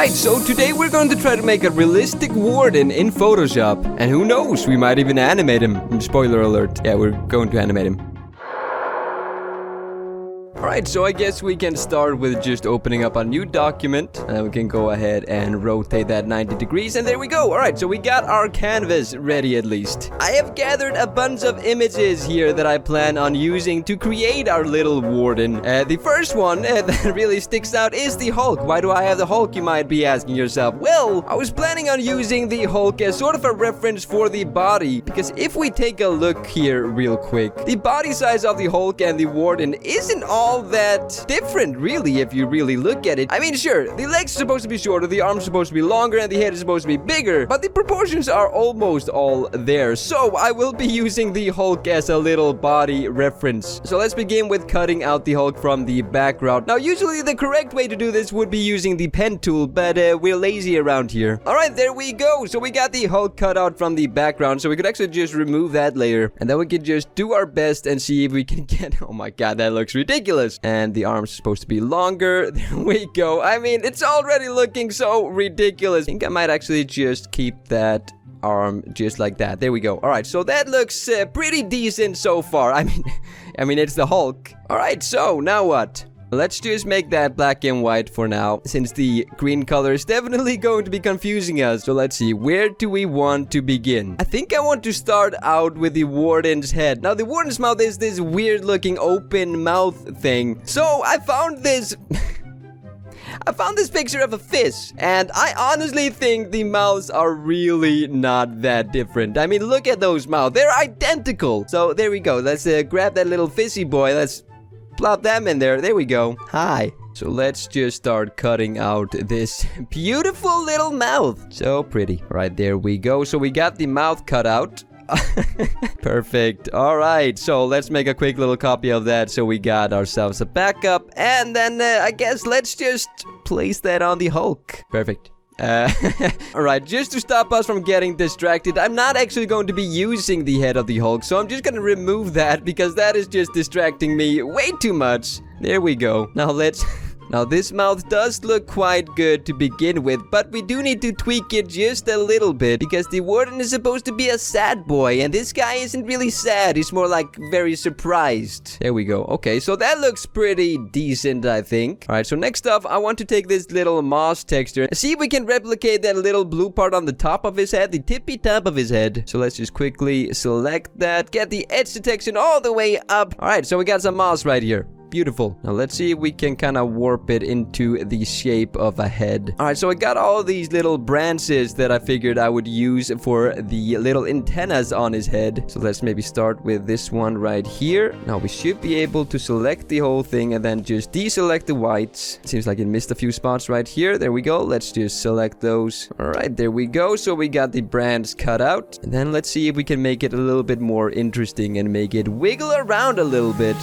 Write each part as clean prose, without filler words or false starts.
Alright, so today we're going to try to make a realistic Warden in Photoshop. And who knows, we might even animate him. Spoiler alert. Yeah, we're going to animate him. Alright, so I guess we can start with just opening up a new document. And we can go ahead and rotate that 90 degrees. And there we go. Alright, so we got our canvas ready at least. I have gathered a bunch of images here that I plan on using to create our little Warden. The first one that really sticks out is the Hulk. Why do I have the Hulk, you might be asking yourself? Well, I was planning on using the Hulk as sort of a reference for the body. Because if we take a look here real quick, the body size of the Hulk and the Warden isn't all that different, really, if you really look at it. I mean, sure, the legs are supposed to be shorter, the arms are supposed to be longer, and the head is supposed to be bigger, but the proportions are almost all there. So I will be using the Hulk as a little body reference. So let's begin with cutting out the Hulk from the background. Now, usually the correct way to do this would be using the pen tool, but we're lazy around here. Alright, there we go. So we got the Hulk cut out from the background, so we could actually just remove that layer, and then we could just do our best and see if we can get... Oh my god, that looks ridiculous. And the arms are supposed to be longer. There we go. I mean, it's already looking so ridiculous. I think I might actually just keep that arm just like that. There we go. All right, so that looks pretty decent so far. I mean, it's the Hulk. All right, so now what? Let's just make that black and white for now, since the green color is definitely going to be confusing us. So let's see, where do we want to begin? I think I want to start out with the Warden's head. Now, the Warden's mouth is this weird looking open mouth thing. So I found this... I found this picture of a fish, and I honestly think the mouths are really not that different. I mean, look at those mouths. They're identical. So there we go. Let's grab that little fishy boy. Let's plop them in there. There we go. Hi. So let's just start cutting out this beautiful little mouth. So pretty. Right, there we go. So we got the mouth cut out. Perfect. All right, so let's make a quick little copy of that. So we got ourselves a backup, and then I guess let's just place that on the Hulk. Perfect. Alright, just to stop us from getting distracted, I'm not actually going to be using the head of the Hulk, so I'm just gonna remove that because that is just distracting me way too much. There we go. Now let's... Now, this mouth does look quite good to begin with, but we do need to tweak it just a little bit because the Warden is supposed to be a sad boy, and this guy isn't really sad. He's more like very surprised. There we go. Okay, so that looks pretty decent, I think. All right, so next up, I want to take this little moss texture and see if we can replicate that little blue part on the top of his head, the tippy top of his head. So let's just quickly select that, get the edge detection all the way up. All right, so we got some moss right here. Beautiful. Now let's see if we can kind of warp it into the shape of a head. Alright, so I got all these little branches that I figured I would use for the little antennas on his head. So let's maybe start with this one right here. Now we should be able to select the whole thing and then just deselect the whites. Seems like it missed a few spots right here. There we go. Let's just select those. Alright, there we go. So we got the branch cut out. And then let's see if we can make it a little bit more interesting and make it wiggle around a little bit.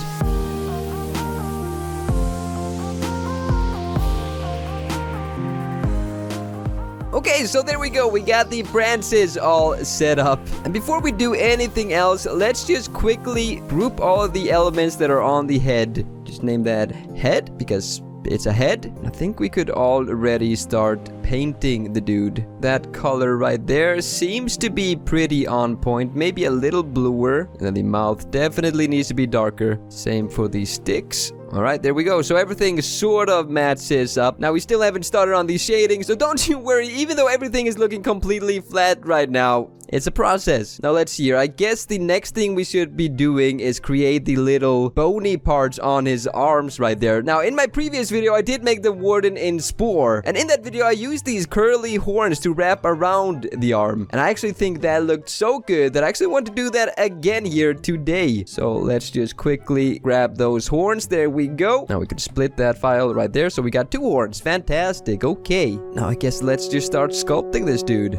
Okay, so there we go. We got the branches all set up. And before we do anything else, let's just quickly group all of the elements that are on the head. Just name that head because it's a head. I think we could already start painting the dude. That color right there seems to be pretty on point. Maybe a little bluer. And then the mouth definitely needs to be darker. Same for the sticks. Alright, there we go. So everything sort of matches up. Now, we still haven't started on the shading, so don't you worry. Even though everything is looking completely flat right now, it's a process. Now, let's see here. I guess the next thing we should be doing is create the little bony parts on his arms right there. Now, in my previous video, I did make the Warden in Spore. And in that video, I used these curly horns to wrap around the arm. And I actually think that looked so good that I actually want to do that again here today. So let's just quickly grab those horns. There we go. Now we could split that file right there. So we got 2 horns. Fantastic. Okay. Now I guess let's just start sculpting this dude.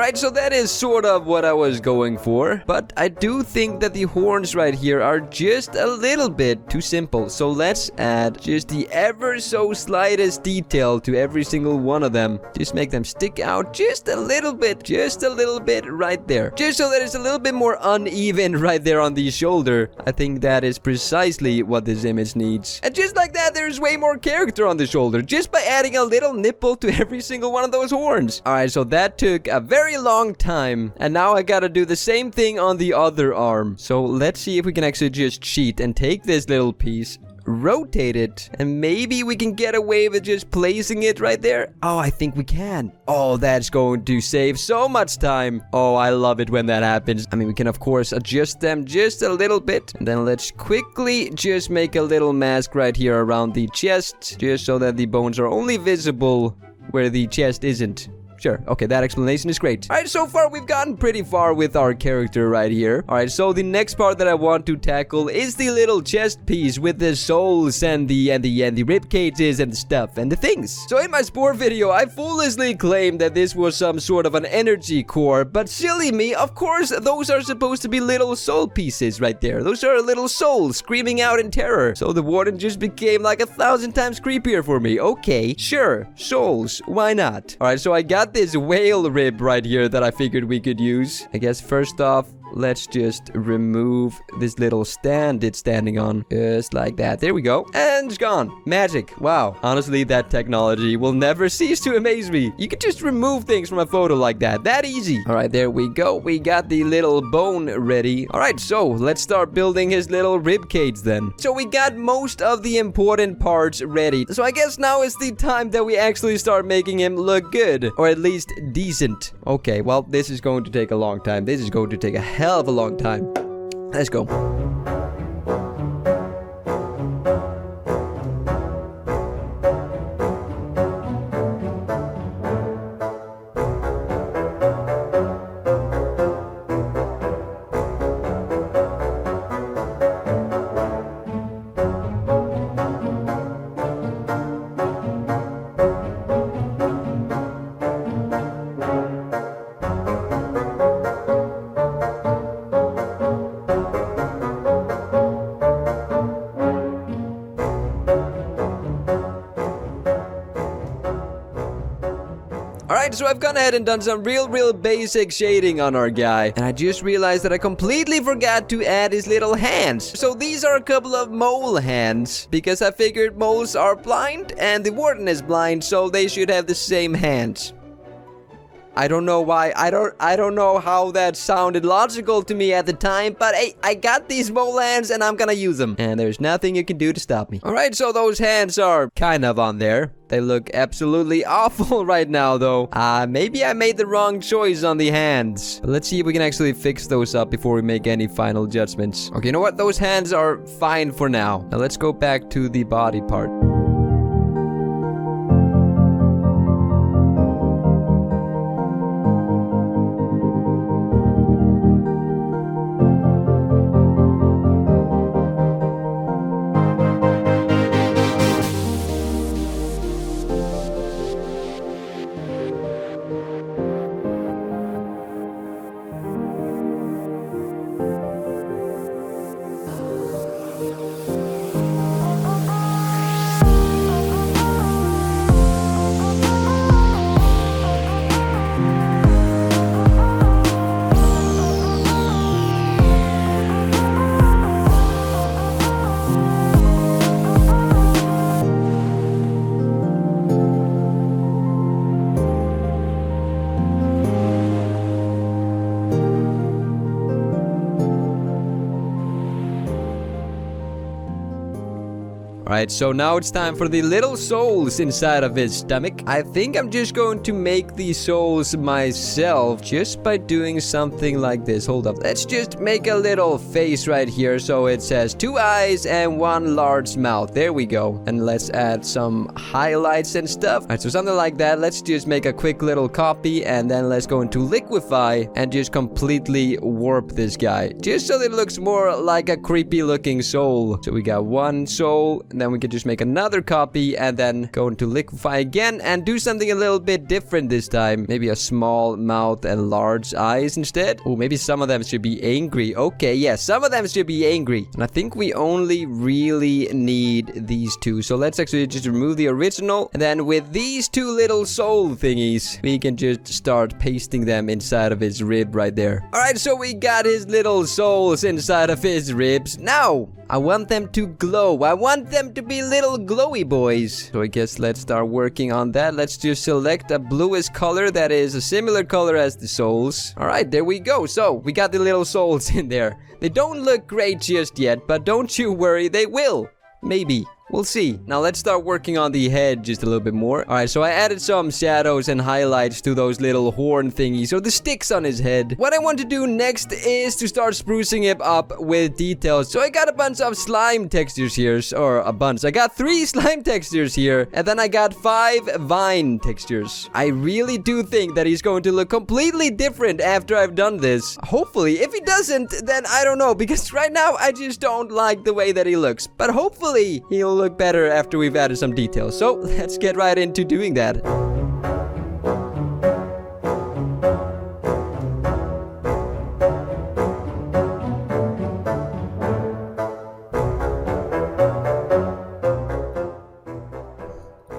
Alright, so that is sort of what I was going for. But I do think that the horns right here are just a little bit too simple. So let's add just the ever so slightest detail to every single one of them. Just make them stick out just a little bit right there. Just so that it's a little bit more uneven right there on the shoulder. I think that is precisely what this image needs. And just like that, there's way more character on the shoulder just by adding a little nipple to every single one of those horns. Alright, so that took a very long time. And now I gotta do the same thing on the other arm. So let's see if we can actually just cheat and take this little piece, rotate it, and maybe we can get away with just placing it right there. Oh, I think we can. Oh, that's going to save so much time. Oh, I love it when that happens. I mean, we can of course adjust them just a little bit, and then let's quickly just make a little mask right here around the chest, just so that the bones are only visible where the chest isn't. Sure, okay, that explanation is great. Alright, so far we've gotten pretty far with our character right here. Alright, so the next part that I want to tackle is the little chest piece with the souls and the rib cages and the stuff and the things. So in my spore video, I foolishly claimed that this was some sort of an energy core, but silly me, of course, those are supposed to be little soul pieces right there. Those are little souls screaming out in terror. So the warden just became like 1,000 times creepier for me. Okay, sure, souls, why not? Alright, so I got this whale rib right here that I figured we could use. I guess first off, let's just remove this little stand it's standing on. Just like that. There we go. And it's gone. Magic. Wow. Honestly, that technology will never cease to amaze me. You could just remove things from a photo like that. That easy. Alright, there we go. We got the little bone ready. Alright, so let's start building his little rib cage then. So we got most of the important parts ready. So I guess now is the time that we actually start making him look good. Or at least decent. Okay, well, this is going to take a long time. This is going to take a hell of a long time. Let's go. Alright, so I've gone ahead and done some real basic shading on our guy. And I just realized that I completely forgot to add his little hands. So these are a couple of mole hands, because I figured moles are blind and the warden is blind, so they should have the same hands. I don't know why. I don't know how that sounded logical to me at the time, but hey, I got these mole hands and I'm gonna use them. And there's nothing you can do to stop me. Alright, so those hands are kind of on there. They look absolutely awful right now, though. Maybe I made the wrong choice on the hands. But let's see if we can actually fix those up before we make any final judgments. Okay, you know what? Those hands are fine for now. Now let's go back to the body part. Alright, so now it's time for the little souls inside of his stomach. I think I'm just going to make the souls myself just by doing something like this. Hold up. Let's just make a little face right here so it says 2 eyes and 1 large mouth. There we go. And let's add some highlights and stuff. Alright, so something like that. Let's just make a quick little copy and then let's go into liquify and just completely warp this guy. Just so that it looks more like a creepy looking soul. So we got 1 soul. then we can just make another copy and then go into liquefy again and do something a little bit different this time. Maybe a small mouth and large eyes instead. Oh, maybe some of them should be angry. Okay, yeah, some of them should be angry. And I think we only really need these two. So let's actually just remove the original. And then with these two little soul thingies, we can just start pasting them inside of his rib right there. Alright, so we got his little souls inside of his ribs. Now, I want them to glow. I want them to be little glowy boys. So I guess let's start working on that. Let's just select a bluish color that is a similar color as the souls. Alright, there we go. So we got the little souls in there. They don't look great just yet, but don't you worry, they will. Maybe. We'll see. Now let's start working on the head just a little bit more. Alright, so I added some shadows and highlights to those little horn thingies, or the sticks on his head. What I want to do next is to start sprucing it up with details. So I got a bunch of slime textures here, or a bunch. I got 3 slime textures here, and then I got 5 vine textures. I really do think that he's going to look completely different after I've done this. Hopefully. If he doesn't, then I don't know, because right now I just don't like the way that he looks. But hopefully he'll look better after we've added some details. So let's get right into doing that.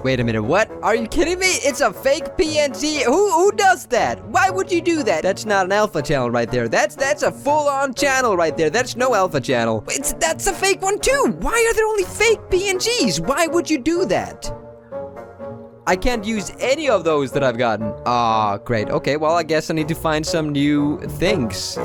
Wait a minute, what? Are you kidding me? It's a fake PNG? Who does that? Why would you do that? That's not an alpha channel right there. That's a full-on channel right there. That's no alpha channel. That's a fake one too. Why are there only fake PNGs? Why would you do that? I can't use any of those that I've gotten. Ah, great. Okay, well, I guess I need to find some new things.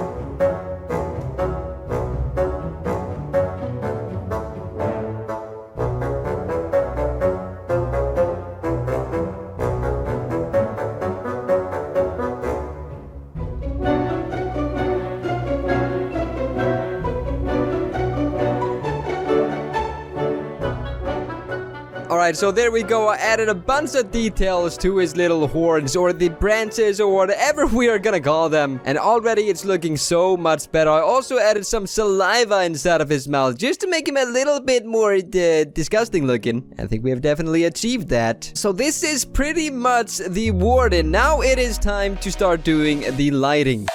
Alright, so there we go. I added a bunch of details to his little horns, or the branches, or whatever we are gonna call them. And already it's looking so much better. I also added some saliva inside of his mouth, just to make him a little bit more disgusting looking. I think we have definitely achieved that. So this is pretty much the Warden. Now it is time to start doing the lighting.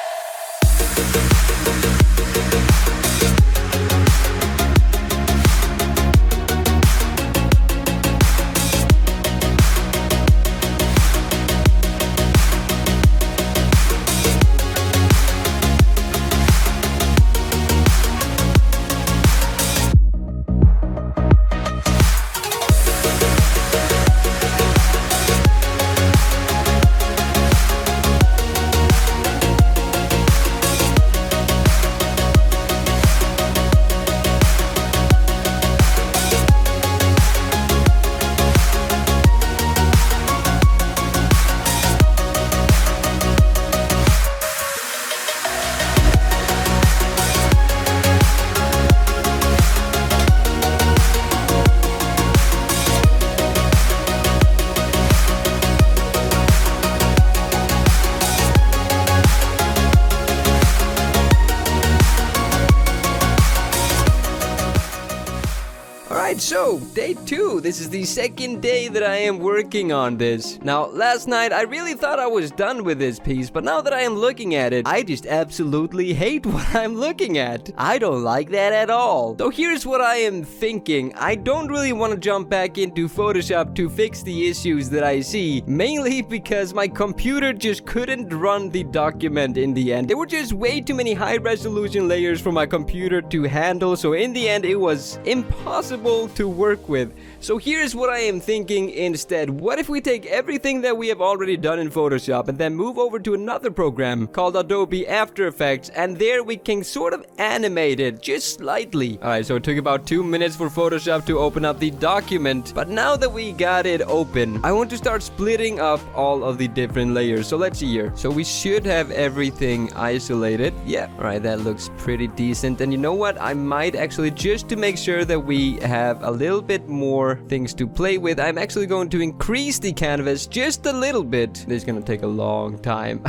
So, day 2. This is the second day that I am working on this. Now, last night, I really thought I was done with this piece, but now that I am looking at it, I just absolutely hate what I'm looking at. I don't like that at all. So here's what I am thinking. I don't really want to jump back into Photoshop to fix the issues that I see, mainly because my computer just couldn't run the document in the end. There were just way too many high-resolution layers for my computer to handle, so in the end, it was impossible to work with. So here's what I am thinking instead. What if we take everything that we have already done in Photoshop and then move over to another program called Adobe After Effects, and there we can sort of animate it just slightly. Alright, so it took about 2 minutes for Photoshop to open up the document, but now that we got it open, I want to start splitting up all of the different layers. So let's see here. So we should have everything isolated. Yeah, alright, that looks pretty decent. And you know what? I might actually, just to make sure that we have a little bit more more things to play with, I'm actually going to increase the canvas just a little bit. This is gonna take a long time.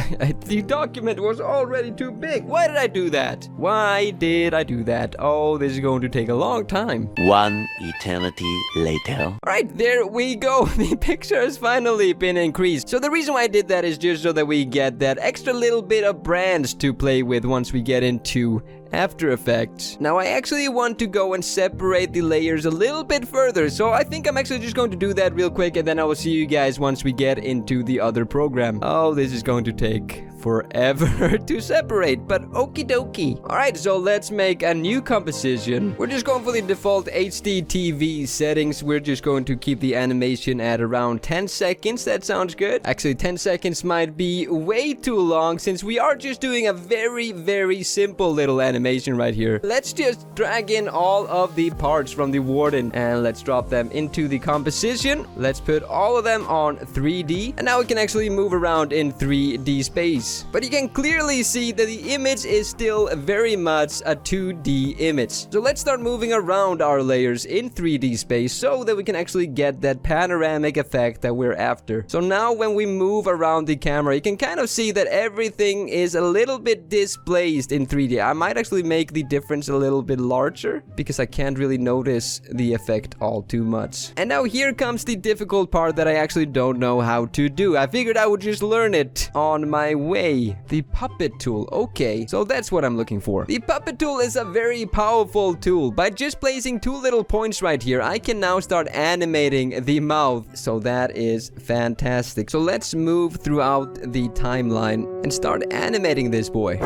The document was already too big. Why did I do that? Why did I do that? Oh, this is going to take a long time. One eternity later. Alright, there we go. The picture has finally been increased. So the reason why I did that is just so that we get that extra little bit of brands to play with once we get into After Effects. Now I actually want to go and separate the layers a little bit further, so I think I'm actually just going to do that real quick, and then I will see you guys once we get into the other program. Oh, this is going to take forever to separate, but okie dokie. Alright, so let's make a new composition. We're just going for the default HD TV settings. We're just going to keep the animation at around 10 seconds. That sounds good. Actually, 10 seconds might be way too long since we are just doing a very simple little animation right here. Let's just drag in all of the parts from the Warden and let's drop them into the composition. Let's put all of them on 3D, and now we can actually move around in 3D space. But you can clearly see that the image is still very much a 2D image. So let's start moving around our layers in 3D space so that we can actually get that panoramic effect that we're after. So now when we move around the camera, you can kind of see that everything is a little bit displaced in 3D. I might actually make the difference a little bit larger because I can't really notice the effect all too much. And now here comes the difficult part that I actually don't know how to do. I figured I would just learn it on my way. The puppet tool. Okay, so that's what I'm looking for. The puppet tool is a very powerful tool. By just placing two little points right here, I can now start animating the mouth. So that is fantastic. So let's move throughout the timeline and start animating this boy.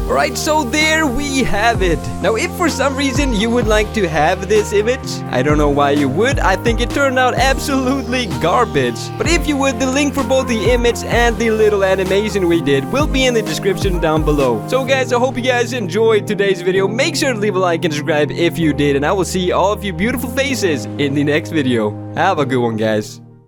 Alright, so there we have it. Now, if for some reason you would like to have this image, I don't know why you would. I think it turned out absolutely garbage. But if you would, the link for both the image and the little animation we did will be in the description down below. So guys, I hope you guys enjoyed today's video. Make sure to leave a like and subscribe if you did. And I will see all of you beautiful faces in the next video. Have a good one, guys.